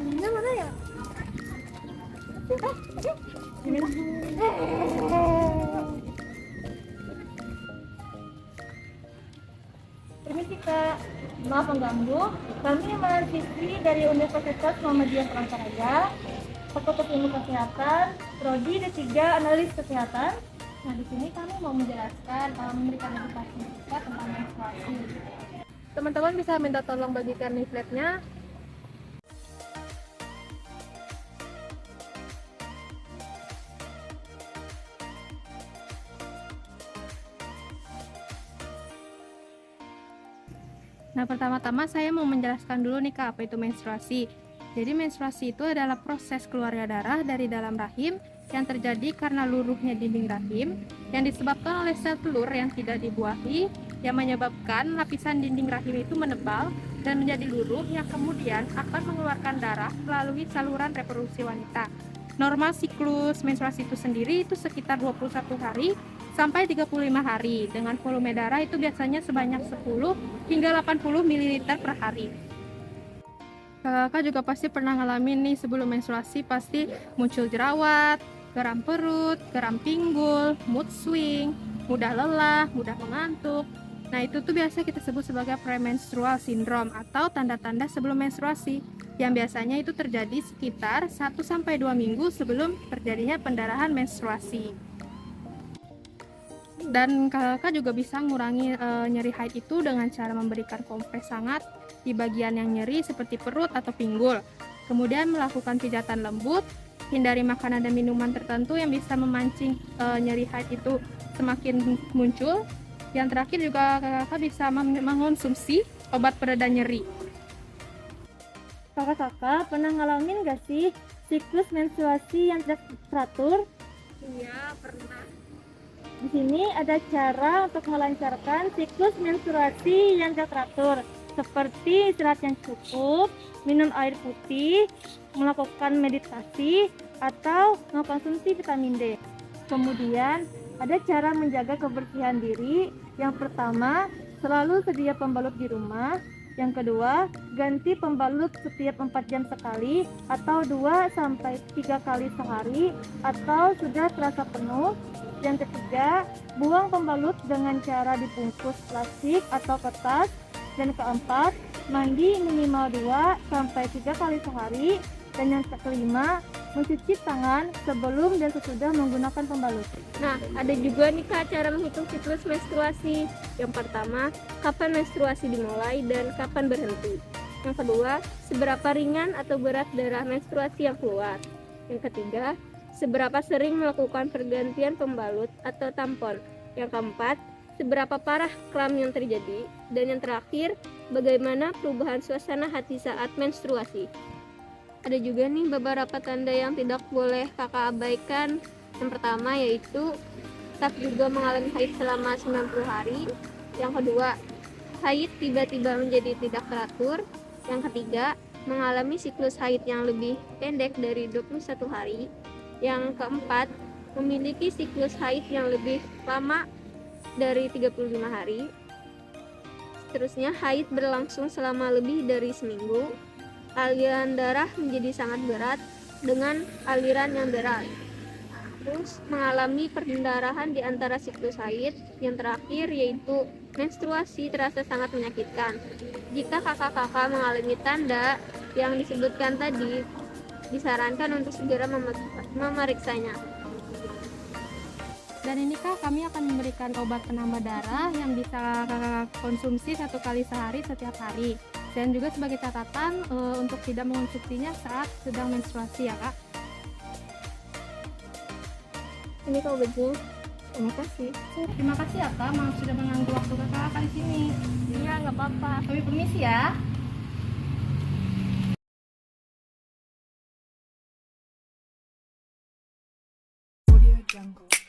Ini mana ya? Ini lah. Permisi Kak, maaf mengganggu. Kami mahasiswi dari Universitas Muhammadiyah Pelangkaraja, Fakultas Ilmu Kesehatan, Prodi D3 Analis Kesehatan. Nah, di sini kami mau menjelaskan, memberikan edukasi juga tentang menstruasi. Teman-teman bisa minta tolong bagikan leafletnya. Nah, pertama-tama saya mau menjelaskan dulu nih Kak, apa itu menstruasi. Jadi menstruasi itu adalah proses keluarnya darah dari dalam rahim yang terjadi karena luruhnya dinding rahim yang disebabkan oleh sel telur yang tidak dibuahi, yang menyebabkan lapisan dinding rahim itu menebal dan menjadi luruh yang kemudian akan mengeluarkan darah melalui saluran reproduksi wanita. Normal siklus menstruasi itu sendiri itu sekitar 21 hari sampai 35 hari dengan volume darah itu biasanya sebanyak 10 hingga 80 ml per hari. Kakak juga pasti pernah ngalamin nih sebelum menstruasi pasti muncul jerawat, geram perut, geram pinggul, mood swing, mudah lelah, mudah mengantuk. Nah, itu tuh biasa kita sebut sebagai premenstrual syndrome atau tanda-tanda sebelum menstruasi yang biasanya itu terjadi sekitar 1-2 minggu sebelum terjadinya pendarahan menstruasi. Dan kakak juga bisa mengurangi nyeri haid itu dengan cara memberikan kompres hangat di bagian yang nyeri seperti perut atau pinggul. Kemudian melakukan pijatan lembut, hindari makanan dan minuman tertentu yang bisa memancing nyeri haid itu semakin muncul. Yang terakhir juga kakak bisa mengonsumsi obat pereda nyeri. Kakak-kakak pernah ngalamin gak sih siklus menstruasi yang tidak teratur? Iya, pernah. Di sini ada cara untuk melancarkan siklus menstruasi yang teratur, seperti istirahat yang cukup, minum air putih, melakukan meditasi, atau mengkonsumsi vitamin D. Kemudian, ada cara menjaga kebersihan diri. Yang pertama, selalu sedia pembalut di rumah. Yang kedua, ganti pembalut setiap 4 jam sekali atau 2-3 kali sehari atau sudah terasa penuh. Yang ketiga, buang pembalut dengan cara dibungkus plastik atau kertas. Dan keempat, mandi minimal 2-3 kali sehari. Dan yang kelima, mencuci tangan sebelum dan sesudah menggunakan pembalut. Nah, ada juga nih Kak cara menghitung siklus menstruasi. Yang pertama, kapan menstruasi dimulai dan kapan berhenti. Yang kedua, seberapa ringan atau berat darah menstruasi yang keluar. Yang ketiga, seberapa sering melakukan pergantian pembalut atau tampon. Yang keempat, seberapa parah kram yang terjadi. Dan yang terakhir, bagaimana perubahan suasana hati saat menstruasi. Ada juga nih beberapa tanda yang tidak boleh kakak abaikan. Yang pertama yaitu saat juga mengalami haid selama 90 hari. Yang kedua, haid tiba-tiba menjadi tidak teratur. Yang ketiga, mengalami siklus haid yang lebih pendek dari 21 hari. Yang keempat, memiliki siklus haid yang lebih lama dari 35 hari. Seterusnya, haid berlangsung selama lebih dari seminggu. Aliran darah menjadi sangat berat dengan aliran yang deras. Terus mengalami perdarahan di antara siklus haid. Yang terakhir yaitu menstruasi terasa sangat menyakitkan. Jika kakak-kakak mengalami tanda yang disebutkan tadi, disarankan untuk segera memeriksanya. Dan ini Kak, kami akan memberikan obat penambah darah yang bisa kakak konsumsi 1 kali sehari setiap hari. Dan juga sebagai catatan untuk tidak mengonsumsinya saat sedang menstruasi ya Kak. Ini kau obatnya. Terima kasih. Terima kasih ya Kak, maaf sudah mengganggu waktu kakak di sini. Iya, nggak apa-apa. Kami permisi ya. Audio Jungle.